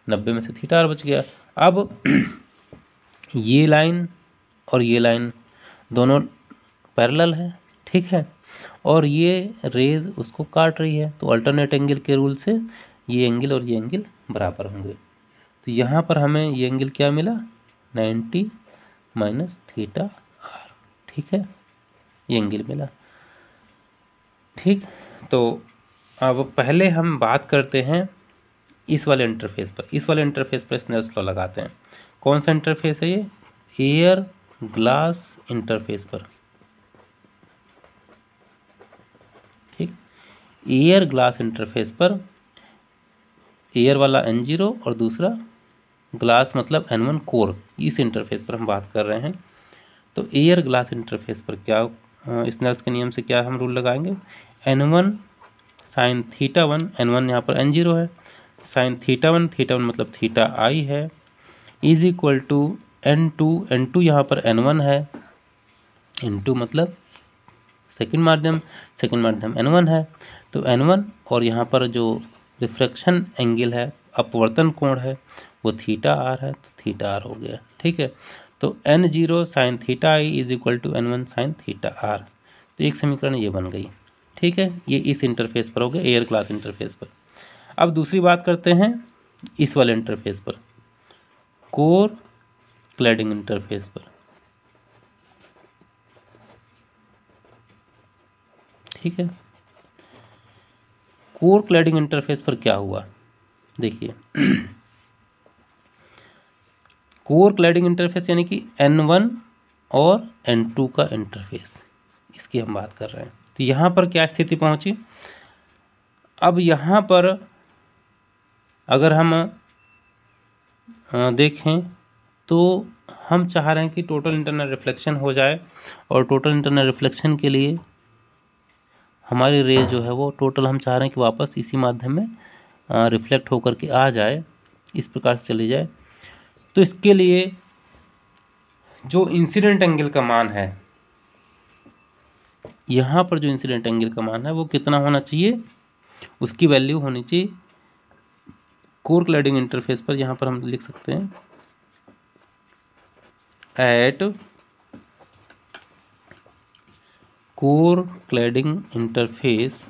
[SPEAKER 1] 90 में से थीटा आर बच गया। अब ये लाइन और ये लाइन दोनों पैरेलल है, ठीक है, और ये रेज उसको काट रही है, तो अल्टरनेट एंगल के रूल से ये एंगल और ये एंगल बराबर होंगे। तो यहाँ पर हमें ये एंगल क्या मिला, 90 माइनस थीटा आर, ठीक है, ये एंगल मिला, ठीक। तो अब पहले हम बात करते हैं इस वाले इंटरफेस पर, इस वाले इंटरफेस पर स्नेल्स लॉ लगाते हैं। कौन सा इंटरफेस है ये, एयर ग्लास इंटरफेस पर, ठीक। एयर ग्लास इंटरफेस पर एयर वाला N0 और दूसरा ग्लास मतलब N1 कोर, इस इंटरफेस पर हम बात कर रहे हैं। तो एयर ग्लास इंटरफेस पर क्या स्नेल्स के नियम से क्या हम रूल लगाएंगे, N1 साइन थीटा 1, N1 यहाँ पर N0 है, साइन थीटा 1, थीटा 1 मतलब थीटा आई है, is equal to N2, N2 यहाँ पर N1 है, N2 मतलब सेकंड माध्यम, सेकंड माध्यम N1 है, तो N1 और यहाँ पर जो रिफ्रैक्शन एंगल है, अपवर्तन कोण है, वो थीटा आर है, तो थीटा आर हो गया, ठीक है। तो N0 sine theta I is equal to N1 sine theta r, तो एक समीकरण ये बन गई, ठीक है। ये इस इंटरफेस पर हो गया, एयर ग्लास इंटरफेस पर। अब दूसरी बात करते हैं इस वाले इंटरफेस पर, कोर क्लैडिंग इंटरफेस पर, ठीक है। कोर क्लैडिंग इंटरफेस पर क्या हुआ, देखिए कोर क्लैडिंग इंटरफेस यानी कि N1 और N2 का इंटरफेस, इसकी हम बात कर रहे हैं। तो यहाँ पर क्या स्थिति पहुँची, अब यहाँ पर अगर हम देखें तो हम चाह रहे हैं कि टोटल इंटरनल रिफ्लेक्शन हो जाए, और टोटल इंटरनल रिफ्लेक्शन के लिए हमारी रे जो है वो टोटल हम चाह रहे हैं कि वापस इसी माध्यम में रिफ्लेक्ट होकर के आ जाए, इस प्रकार से चली जाए। तो इसके लिए जो इंसिडेंट एंगल का मान है, यहाँ पर जो इंसिडेंट एंगल का मान है वो कितना होना चाहिए, उसकी वैल्यू होनी चाहिए कोर क्लैडिंग इंटरफेस पर, यहाँ पर हम लिख सकते हैं at core cladding interface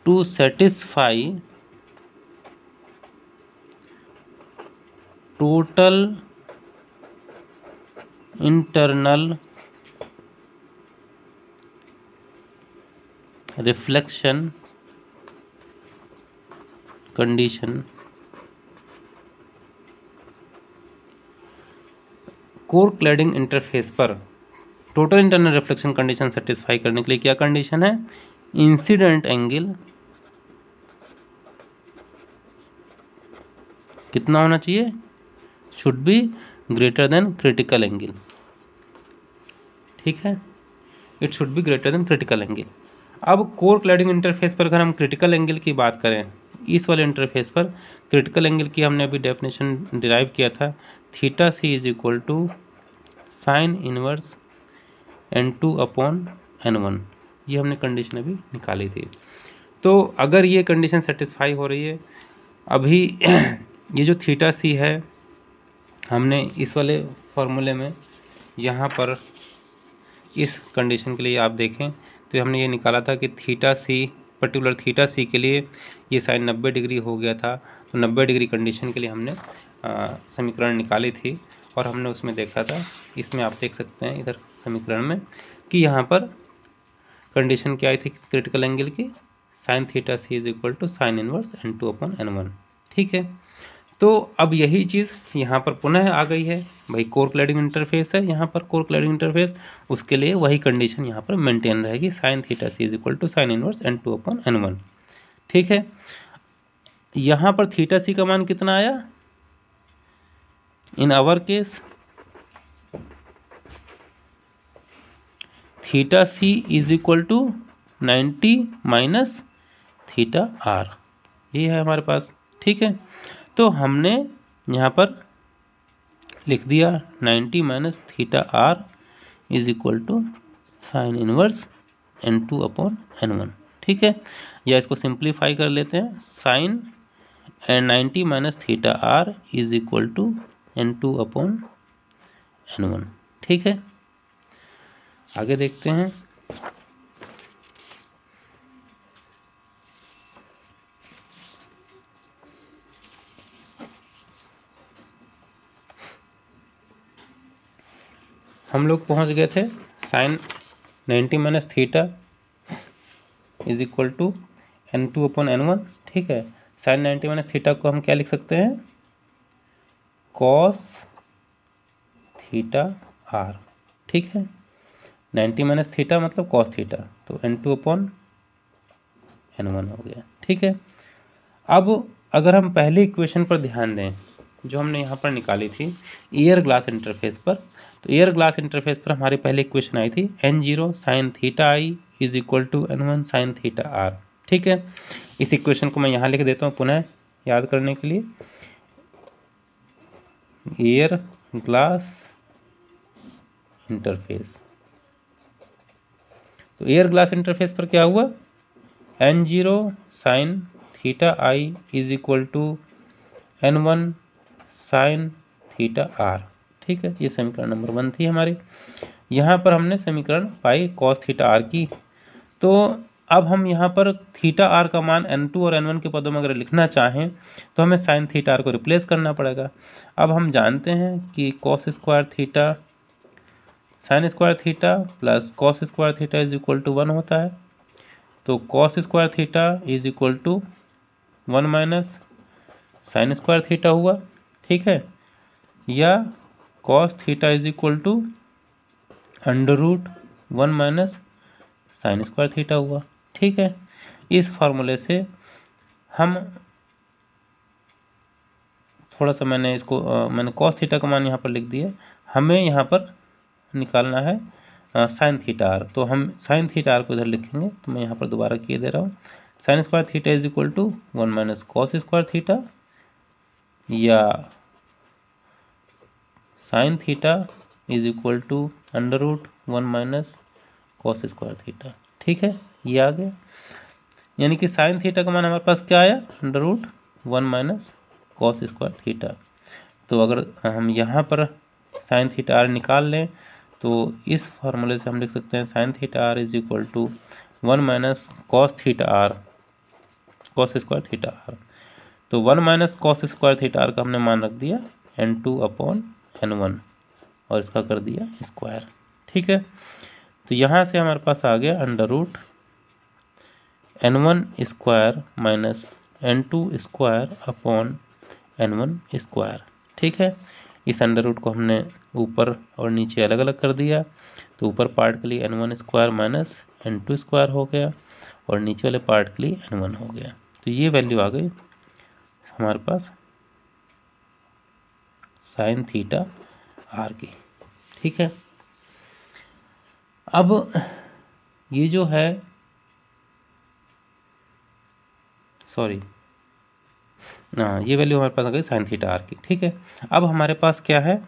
[SPEAKER 1] to satisfy total internal reflection condition, core cladding interface पर total internal reflection condition satisfy करने के लिए क्या कंडीशन है, इंसिडेंट एंगल कितना होना चाहिए, should be greater than critical angle. ठीक है, it should be greater than critical angle. अब कोर क्लैडिंग इंटरफेस पर अगर हम क्रिटिकल एंगल की बात करें, इस वाले इंटरफेस पर क्रिटिकल एंगल की हमने अभी डेफिनेशन डिराइव किया था, theta c is equal to sine inverse N2/N1, ये हमने कंडीशन अभी निकाली थी। तो अगर ये कंडीशन सेटिस्फाई हो रही है, अभी ये जो थीटा सी है हमने इस वाले फॉर्मूले में यहाँ पर इस कंडीशन के लिए आप देखें तो हमने ये निकाला था कि थीटा सी, पर्टिकुलर थीटा सी के लिए ये साइन 90 डिग्री हो गया था। तो 90 डिग्री कंडीशन के लिए हमने समीकरण निकाली थी, और हमने उसमें देखा था, इसमें आप देख सकते हैं इधर समीकरण में कि यहाँ पर कंडीशन क्या आई थी क्रिटिकल एंगल की, sine theta c is equal to sine inverse N2/N1। ठीक है, तो अब यही चीज़ यहाँ पर पुनः आ गई है, भाई कोर क्लैडिंग इंटरफेस है यहाँ पर, कोर क्लैडिंग इंटरफेस, उसके लिए वही कंडीशन यहाँ पर मेंटेन रहेगी, sine theta c is equal to sine inverse N2/N1। ठीक है, यहाँ पर थीटा सी का मान कितना आया, in our case theta c is equal to 90 minus theta r, ये है हमारे पास। ठीक है, तो हमने यहाँ पर लिख दिया 90 minus theta r is equal to sine inverse N2/N1। ठीक है, या इसको सिंप्लीफाई कर लेते हैं, sine 90 minus theta r is equal to N2/N1। ठीक है, आगे देखते हैं। हम लोग पहुंच गए थे sine 90 minus theta is equal to N2/N1। ठीक है, साइन 90 माइनस थीटा को हम क्या लिख सकते हैं, कॉस थीटा आर। ठीक है, 90 माइनस थीटा मतलब कॉस थीटा, तो N2/N1 हो गया। ठीक है, अब अगर हम पहले इक्वेशन पर ध्यान दें जो हमने यहाँ पर निकाली थी एयर ग्लास इंटरफेस पर, तो एयर ग्लास इंटरफेस पर हमारी पहले इक्वेशन आई थी N0 sine theta I is equal to N1 sine theta r. ठीक है, इस इक्वेशन को मैं यहाँ लिख देता हूँ पुनः याद करने के लिए, एयर ग्लास इंटरफेस। तो एयर ग्लास इंटरफेस पर क्या हुआ, N0 sine theta I is equal to N1 sine theta r. ठीक है, ये समीकरण नंबर 1 थी हमारी। यहाँ पर हमने समीकरण पाई कॉस थीटा आर की। तो अब हम यहाँ पर थीटा आर का मान N2 और N1 के पदों में अगर लिखना चाहें तो हमें साइन थीटा आर को रिप्लेस करना पड़ेगा। अब हम जानते हैं कि cos square theta sine square theta plus cos square theta is equal to 1 होता है। तो cos square theta is equal to 1 minus sine square theta हुआ, ठीक है, या cos theta is equal to under root 1 minus sine square theta हुआ, ठीक है। इस फार्मूले से हम थोड़ा सा मैंने कॉस थीटा का मान यहाँ पर लिख दिया, हमें यहाँ पर निकालना है साइन थीटा आर। तो हम साइन थीटा आर को इधर लिखेंगे, तो मैं यहाँ पर दोबारा किए दे रहा हूँ। Sine square theta is equal to 1 minus cos square theta, या sine theta is equal to under root 1 minus cos square theta, ठीक है, ये आ गया। यानी कि साइन थीटा का मान हमारे पास क्या आया, under root 1 minus cos square theta. तो अगर हम यहाँ पर साइन थीटा आर निकाल लें तो इस फार्मूले से हम लिख सकते हैं sine theta r is equal to 1 minus cos theta r, cos square theta r. तो 1 minus cos square theta r का हमने मान रख दिया n2 अपॉन n1 और इसका कर दिया स्क्वायर, ठीक है। तो यहाँ से हमारे पास आ गया under root n1 square minus n2 square upon n1 square, ठीक है। इस अंडर रूट को हमने ऊपर और नीचे अलग अलग कर दिया, तो ऊपर पार्ट के लिए n1 square minus n2 square हो गया और नीचे वाले पार्ट के लिए n1 हो गया। तो ये वैल्यू आ गई हमारे पास साइन थीटा आर की, ठीक है। अब ये जो है ये वैल्यू हमारे पास आ गई साइन थीटा आर की, ठीक है। अब हमारे पास क्या है,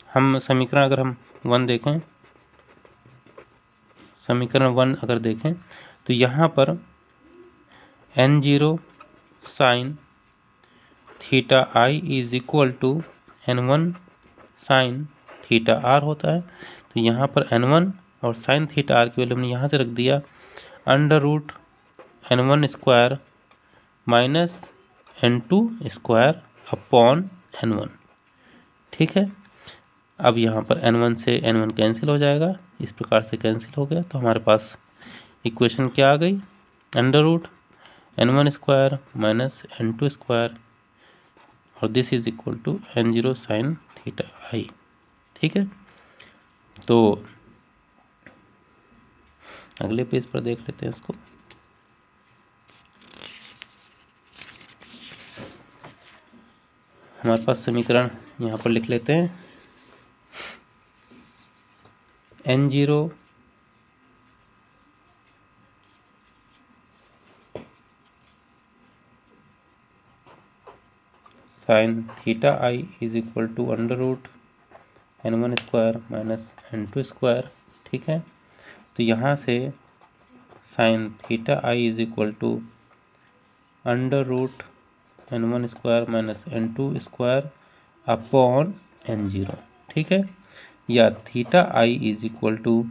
[SPEAKER 1] हम समीकरण अगर हम 1 देखें, समीकरण 1 अगर देखें तो यहाँ पर n0 sine theta I is equal to n1 sine theta R होता है। तो यहाँ पर n1 और साइन थीटा आर की वैल्यू हमने यहाँ से रख दिया under root n1 square minus n2 square upon n1, ठीक है। अब यहाँ पर n1 से n1 कैंसिल हो जाएगा, इस प्रकार से कैंसिल हो गया। तो हमारे पास इक्वेशन क्या आ गई, under root n1 square minus n2 square और this is equal to n0 sine theta I, ठीक है। तो अगले पेज पर देख लेते हैं इसको। हमारे पास समीकरण यहाँ पर लिख लेते हैं, n0 sine theta I is equal to under root n1 square minus n2 square, ठीक है। तो यहाँ से sine theta I is equal to under root n1 square minus n2 square upon n0, ठीक है, या theta I is equal to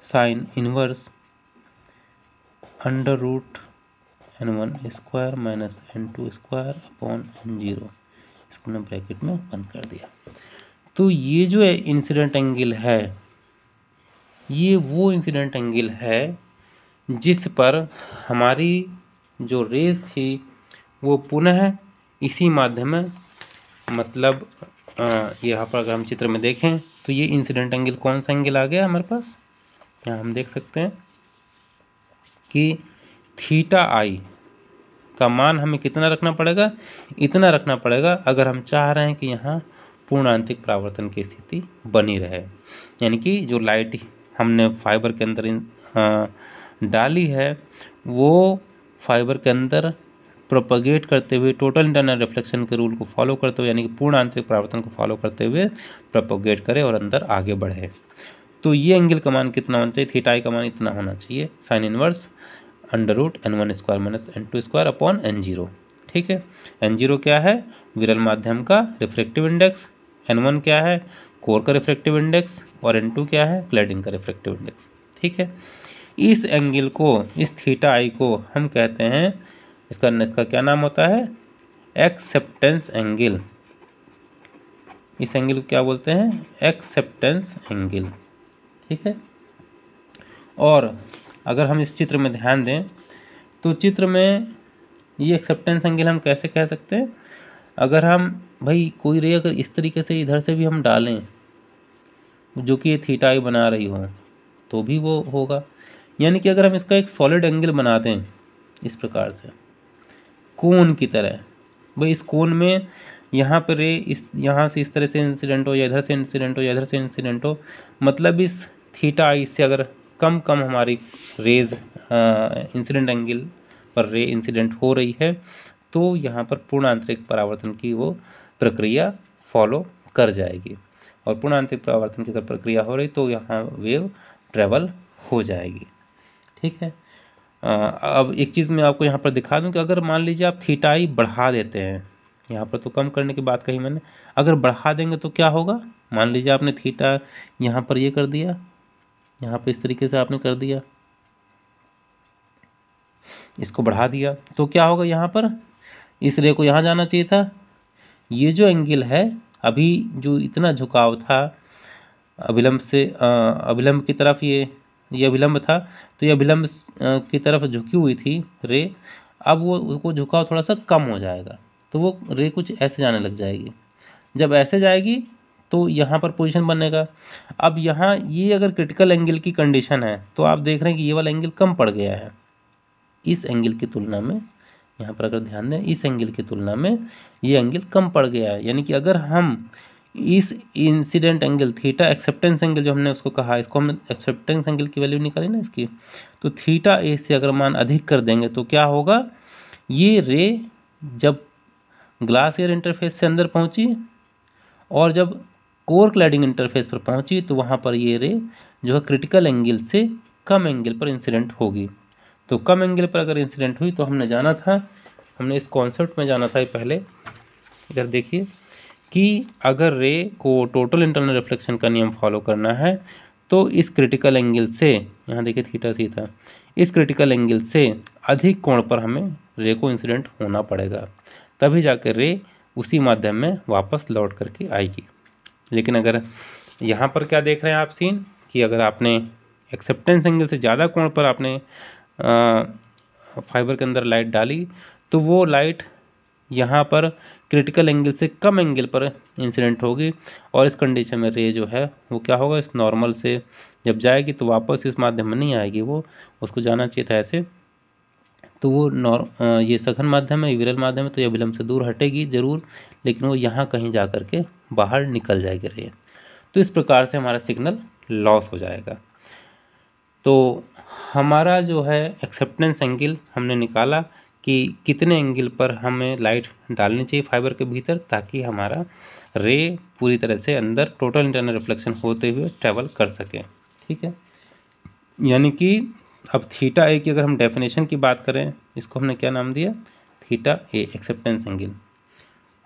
[SPEAKER 1] sine inverse under root n1 square minus n2 square upon n0, इसको मैं bracket में बंद कर दिया। तो ये जो है इंसिडेंट एंगल है, ये वो इंसिडेंट एंगल है जिस पर हमारी जो रेस थी वो पुनः इसी माध्यम में, मतलब यहाँ पर अगर हम चित्र में देखें तो ये इंसिडेंट एंगल कौन सा एंगल आ गया हमारे पास, यहाँ हम देख सकते हैं कि थीटा आई का मान हमें कितना रखना पड़ेगा, इतना रखना पड़ेगा अगर हम चाह रहे हैं कि यहाँ पूर्णांतिक परावर्तन की स्थिति बनी रहे। यानी कि जो लाइट हमने फाइबर के अंदर डाली है वो फाइबर के अंदर प्रोपगेट करते हुए टोटल इंटरनल रिफ्लेक्शन के रूल को फॉलो करते हुए, यानी कि पूर्ण आंतरिक परावर्तन को फॉलो करते हुए प्रोपगेट करे और अंदर आगे बढ़े। तो ये एंगल का मान कितना होना चाहिए, थीटा आई का मान इतना होना चाहिए, sine inverse under root n1 square minus n2 square upon n0, ठीक है। n0 क्या है, विरल माध्यम का रिफ्रैक्टिव इंडेक्स, n1 क्या है, कोर का रिफ्रैक्टिव इंडेक्स, और n2 क्या है, क्लैडिंग का रिफ्रैक्टिव इंडेक्स, ठीक है। इस एंगल को, इस थीटा आई को हम कहते हैं, इसका क्या नाम होता है, एक्सेप्टेंस एंगल, इस एंगल को क्या बोलते हैं? Acceptance angle. ठीक है। और अगर हम इस चित्र में ध्यान दें तो चित्र में ये एक्सेप्टेंस एंगल हम कैसे कह सकते हैं? अगर हम भाई कोई रे अगर इस तरीके से इधर से भी हम डालें जो कि ये थीटा आई बना रही हो तो भी वो होगा। यानी कि अगर हम इसका एक सॉलिड एंगल बना दें इस प्रकार से कोन की तरह, भाई इस कोन में यहाँ पर रे इस यहाँ से इस तरह से इंसिडेंट हो या इधर से इंसिडेंट हो या इधर से इंसिडेंट हो, मतलब इस थीटा आई से अगर कम हमारी रेज इंसिडेंट एंगल पर रे इंसिडेंट हो रही है तो यहाँ पर पूर्ण आंतरिक परावर्तन की वो प्रक्रिया फॉलो कर जाएगी। और पूर्ण आंतरिक परावर्तन की अगर प्रक्रिया हो रही तो यहाँ वेव ट्रेवल हो जाएगी। ठीक है। अब एक चीज़ मैं आपको यहाँ पर दिखा दूँ कि अगर मान लीजिए आप थीटा आई बढ़ा देते हैं, यहाँ पर तो कम करने की बात कही मैंने, अगर बढ़ा देंगे तो क्या होगा? मान लीजिए आपने थीटा यहाँ पर ये कर दिया, यहाँ पर इस तरीके से आपने कर दिया, इसको बढ़ा दिया तो क्या होगा? यहाँ पर इस रे को यहाँ जाना चाहिए था। ये जो एंगल है अभी जो इतना झुकाव था अभिलंब से अभिलंब की तरफ, ये अभिलंब था तो ये अभिलंब की तरफ झुकी हुई थी रे, अब वो झुकाव थोड़ा सा कम हो जाएगा तो वो रे कुछ ऐसे जाने लग जाएगी। जब ऐसे जाएगी तो यहाँ पर पोजीशन बनेगा। अब यहाँ ये अगर क्रिटिकल एंगल की कंडीशन है तो आप देख रहे हैं कि ये वाला एंगल कम पड़ गया है इस एंगल की तुलना में। यहाँ पर अगर ध्यान दें इस एंगल की तुलना में ये एंगल कम पड़ गया है। यानी कि अगर हम इस incident angle theta acceptance angle जो हमने उसको कहा, इसको हम एक्सेप्टेंस एंगल की वैल्यू निकाली ना इसकी, तो थीटा ए से अगर मान अधिक कर देंगे तो क्या होगा? ये रे जब ग्लास एयर इंटरफेस से अंदर पहुंची और जब कोर क्लैडिंग इंटरफेस पर पहुंची तो वहाँ पर ये रे जो है क्रिटिकल एंगल से कम एंगल पर इंसिडेंट होगी। तो कम एंगल पर अगर इंसिडेंट हुई तो हमने जाना था, हमने इस कॉन्सेप्ट में जाना था पहले, इधर देखिए कि अगर रे को टोटल इंटरनल रिफ्लेक्शन का नियम फॉलो करना है तो इस क्रिटिकल एंगल से, यहाँ देखिए थीटा सी था, इस क्रिटिकल एंगल से अधिक कोण पर हमें रे को इंसिडेंट होना पड़ेगा, तभी जाकर रे उसी माध्यम में वापस लौट करके आएगी। लेकिन अगर यहाँ पर क्या देख रहे हैं आप सीन कि अगर आपने एक्सेप्टेंस एंगल से ज़्यादा कोण पर आपने फाइबर के अंदर लाइट डाली तो वो लाइट यहाँ पर क्रिटिकल एंगल से कम एंगल पर इंसिडेंट होगी और इस कंडीशन में रे जो है वो क्या होगा? इस नॉर्मल से जब जाएगी तो वापस इस माध्यम में नहीं आएगी, वो उसको जाना चाहिए था ऐसे, तो वो ये सघन माध्यम है, विरल माध्यम है तो ये अभिलंब से दूर हटेगी ज़रूर, लेकिन वो यहाँ कहीं जा कर के बाहर निकल जाएगी रे। तो इस प्रकार से हमारा सिग्नल लॉस हो जाएगा। तो हमारा जो है एक्सेप्टेंस एंगल हमने निकाला कि कितने एंगल पर हमें लाइट डालनी चाहिए फाइबर के भीतर ताकि हमारा रे पूरी तरह से अंदर टोटल इंटरनल रिफ्लेक्शन होते हुए ट्रैवल कर सके। ठीक है। यानी कि अब थीटा ए की अगर हम डेफिनेशन की बात करें, इसको हमने क्या नाम दिया? थीटा ए एक्सेप्टेंस एंगल।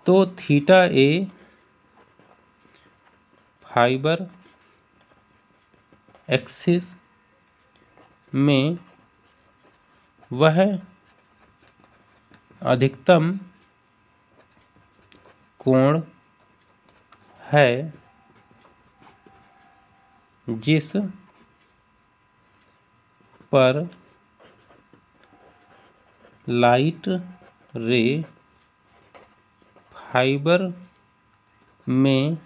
[SPEAKER 1] तो थीटा ए फाइबर एक्सिस में वह अधिकतम कोण है जिस पर लाइट रे फाइबर में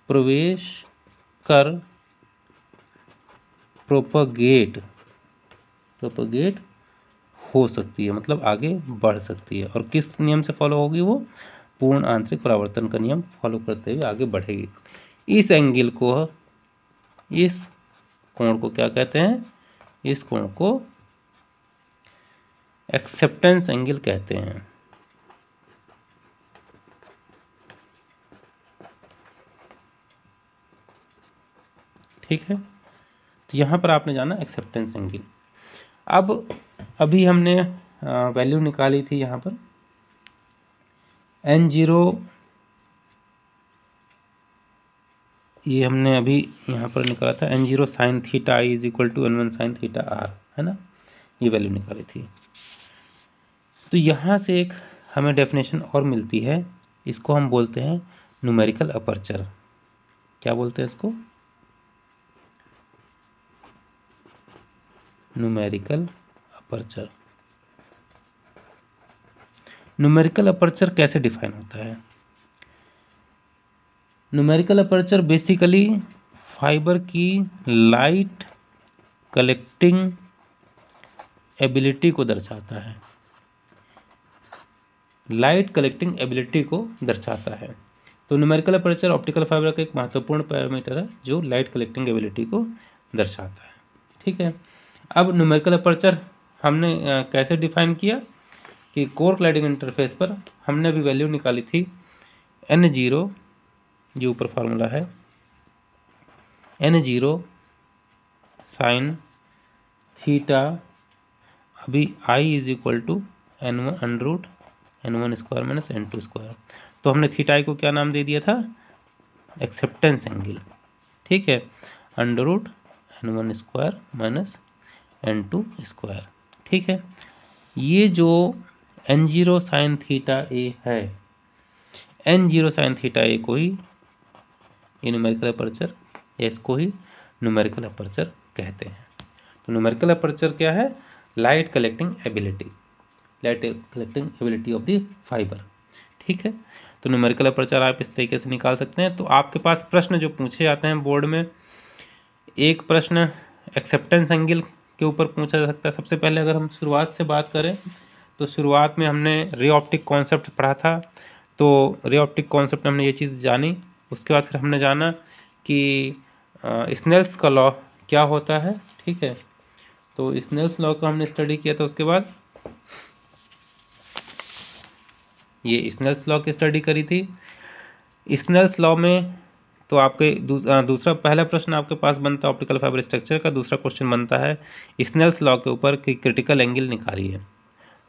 [SPEAKER 1] प्रवेश कर प्रोपगेट हो सकती है, मतलब आगे बढ़ सकती है। और किस नियम से फॉलो होगी? वो पूर्ण आंतरिक परावर्तन का नियम फॉलो करते हुए आगे बढ़ेगी। इस एंगल को, इस कोण को क्या कहते हैं? इस कोण को एक्सेप्टेंस एंगल कहते हैं। ठीक है। तो यहाँ पर आपने जाना एक्सेप्टेंस एंगल। अब अभी हमने वैल्यू निकाली थी यहाँ पर n0, ये हमने अभी यहाँ पर निकाला था n0 sine theta I is equal to n1 sine theta R, है ना, ये वैल्यू निकाली थी। तो यहाँ से एक हमें डेफिनेशन और मिलती है इसको हम बोलते हैं न्यूमेरिकल अपर्चर। क्या बोलते हैं इसको? Numerical aperture. न्यूमेरिकल अपर्चर कैसे डिफाइन होता है? न्यूमेरिकल अपर्चर बेसिकली फाइबर की लाइट कलेक्टिंग एबिलिटी को दर्शाता है। लाइट कलेक्टिंग एबिलिटी को दर्शाता है। तो न्यूमेरिकल अपर्चर ऑप्टिकल फाइबर का एक महत्वपूर्ण पैरामीटर है जो लाइट कलेक्टिंग एबिलिटी को दर्शाता है। ठीक है, अब न्यूमेरिकल अपर्चर हमने कैसे डिफाइन किया कि कोर क्लाइडिंग इंटरफेस पर हमने अभी वैल्यू निकाली थी N0, जो ऊपर फार्मूला है N0 साइन थीटा, अभी I is equal to N1 square minus N2 square. तो हमने थीटा आई को क्या नाम दे दिया था? Acceptance angle. ठीक है, N1 square minus N2 square. ठीक है, ये जो N0 साइन थीटा ए है, N0 साइन थीटा ए को ही ये न्यूमेरिकल अपर्चर, या इसको ही न्यूमेरिकल अपर्चर कहते हैं। तो न्यूमेरिकल अपर्चर क्या है? Light collecting ability, light collecting ability of the fibre. ठीक है, तो न्यूमेरिकल अपर्चर आप इस तरीके से निकाल सकते हैं। तो आपके पास प्रश्न जो पूछे जाते हैं बोर्ड में, एक प्रश्न एक्सेप्टेंस एंगल के ऊपर पूछा जा सकता है। सबसे पहले अगर हम शुरुआत से बात करें तो शुरुआत में हमने रे ऑप्टिक कॉन्सेप्ट पढ़ा था। तो रे ऑप्टिक कॉन्सेप्ट में हमने ये चीज़ जानी, उसके बाद फिर हमने जाना कि स्नेल्स का लॉ क्या होता है। ठीक है, तो स्नेल्स लॉ का हमने स्टडी किया था। उसके बाद ये स्नेल्स लॉ की स्टडी करी थी। स्नेल्स लॉ में तो आपके दूसरा पहला प्रश्न आपके पास बनता है ऑप्टिकल फाइबर स्ट्रक्चर का, दूसरा क्वेश्चन बनता है स्नेल्स लॉ के ऊपर कि क्रिटिकल एंगल निकालिए।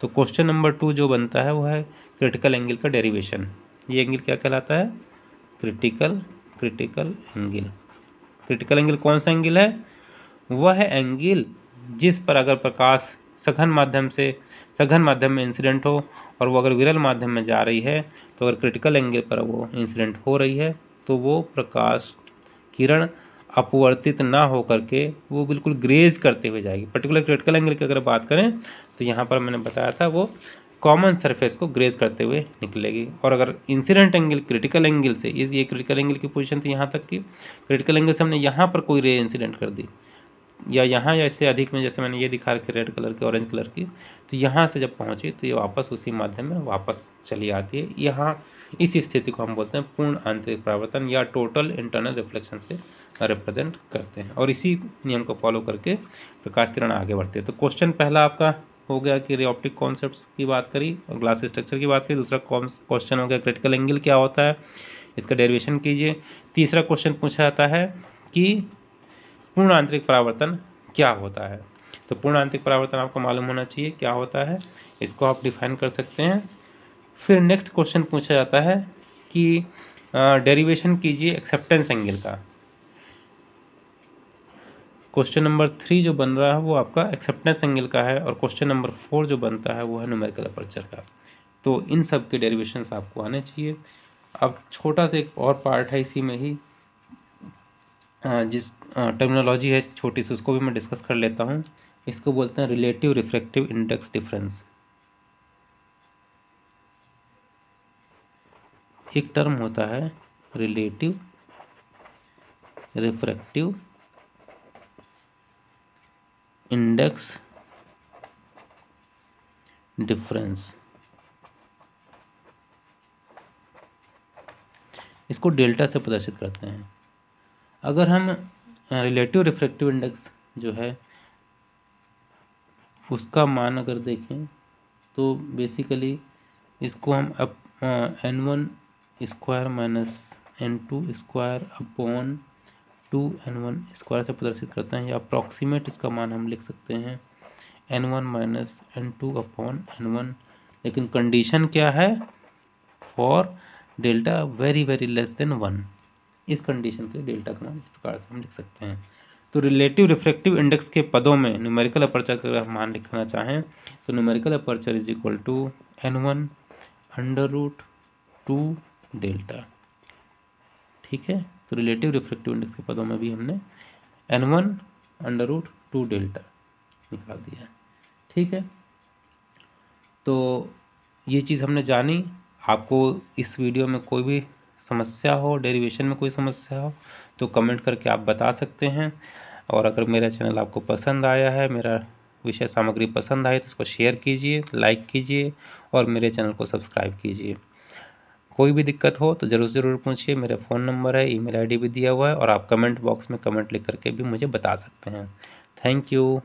[SPEAKER 1] तो क्वेश्चन नंबर 2 जो बनता है वो है क्रिटिकल एंगल का डेरिवेशन। ये एंगल क्या कहलाता है? Critical angle. क्रिटिकल एंगल कौन सा एंगल है? वह है एंगल जिस पर अगर प्रकाश सघन माध्यम में इंसिडेंट हो और वो अगर विरल माध्यम में जा रही है, तो अगर क्रिटिकल एंगल पर वो इंसिडेंट हो रही है तो वो प्रकाश किरण अपवर्तित ना हो करके वो बिल्कुल ग्रेज करते हुए जाएगी। पर्टिकुलर क्रिटिकल एंगल की अगर बात करें तो यहाँ पर मैंने बताया था वो कॉमन सरफेस को ग्रेज करते हुए निकलेगी। और अगर इंसिडेंट एंगल क्रिटिकल एंगल से, ये क्रिटिकल एंगल की पोजीशन थी यहाँ तक कि क्रिटिकल एंगल से हमने यहाँ पर कोई रे इंसिडेंट कर दी, या यहाँ या इससे अधिक में, जैसे मैंने ये दिखा रखी रेड कलर की, ऑरेंज कलर की, तो यहाँ से जब पहुँची तो ये वापस उसी माध्यम में वापस चली आती है। यहाँ इस स्थिति को हम बोलते हैं पूर्ण आंतरिक परावर्तन या टोटल इंटरनल रिफ्लेक्शन से रिप्रेजेंट करते हैं। और इसी नियम को फॉलो करके प्रकाश किरण आगे बढ़ती है। तो क्वेश्चन पहला आपका हो गया कि रे ऑप्टिक कॉन्सेप्ट्स की बात करी और ग्लास स्ट्रक्चर की बात करी। दूसरा क्वेश्चन हो गया क्रिटिकल एंगल क्या होता है, इसका डेरिवेशन कीजिए। तीसरा क्वेश्चन पूछा जाता है कि पूर्ण आंतरिक परावर्तन क्या होता है। तो पूर्ण आंतरिक परावर्तन आपको मालूम होना चाहिए क्या होता है, इसको आप डिफाइन कर सकते हैं। फिर नेक्स्ट क्वेश्चन पूछा जाता है कि डेरिवेशन कीजिए एक्सेप्टेंस एंगल का। क्वेश्चन नंबर 3 जो बन रहा है वो आपका एक्सेप्टेंस एंगल का है, और क्वेश्चन नंबर 4 जो बनता है वो है न्यूमेरिकल अपर्चर का। तो इन सब के डेरिवेशंस आपको आने चाहिए। अब छोटा सा एक और पार्ट है इसी में ही, जिस टर्मिनोलॉजी है छोटी सी, उसको भी मैं डिस्कस कर लेता हूँ। इसको बोलते हैं रिलेटिव रिफ्रैक्टिव इंडेक्स डिफरेंस। एक टर्म होता है रिलेटिव रिफ्रैक्टिव इंडेक्स डिफरेंस। इसको डेल्टा से प्रदर्शित करते हैं। अगर हम रिलेटिव रिफ्रैक्टिव इंडेक्स जो है उसका मान अगर देखें तो बेसिकली इसको हम अब N1 square minus N2 square upon 2N1 square से प्रदर्शित करते हैं, या अप्रॉक्सीमेट इसका मान हम लिख सकते हैं N1 minus N2 upon N1। लेकिन कंडीशन क्या है? For delta very very less than 1। इस कंडीशन के डेल्टा का मान इस प्रकार से हम लिख सकते हैं। तो रिलेटिव रिफ्रैक्टिव इंडेक्स के पदों में न्यूमेरिकल अपर्चर का अगर मान लिखना चाहें तो numerical aperture is equal to N1 under root 2 delta. ठीक है, तो रिलेटिव रिफ्रैक्टिव इंडेक्स के पदों में भी हमने n1/2 डेल्टा निकाल दिया है। ठीक है, तो ये चीज़ हमने जानी। आपको इस वीडियो में कोई भी समस्या हो, डेरिवेशन में कोई समस्या हो, तो कमेंट करके आप बता सकते हैं। और अगर मेरा चैनल आपको पसंद आया है, मेरा विषय सामग्री पसंद आए, तो इसको शेयर कीजिए, लाइक कीजिए और मेरे चैनल को सब्सक्राइब कीजिए। कोई भी दिक्कत हो तो ज़रूर पूछिए। मेरा फ़ोन नंबर है, ईमेल आईडी भी दिया हुआ है, और आप कमेंट बॉक्स में कमेंट लिख करके भी मुझे बता सकते हैं। Thank you.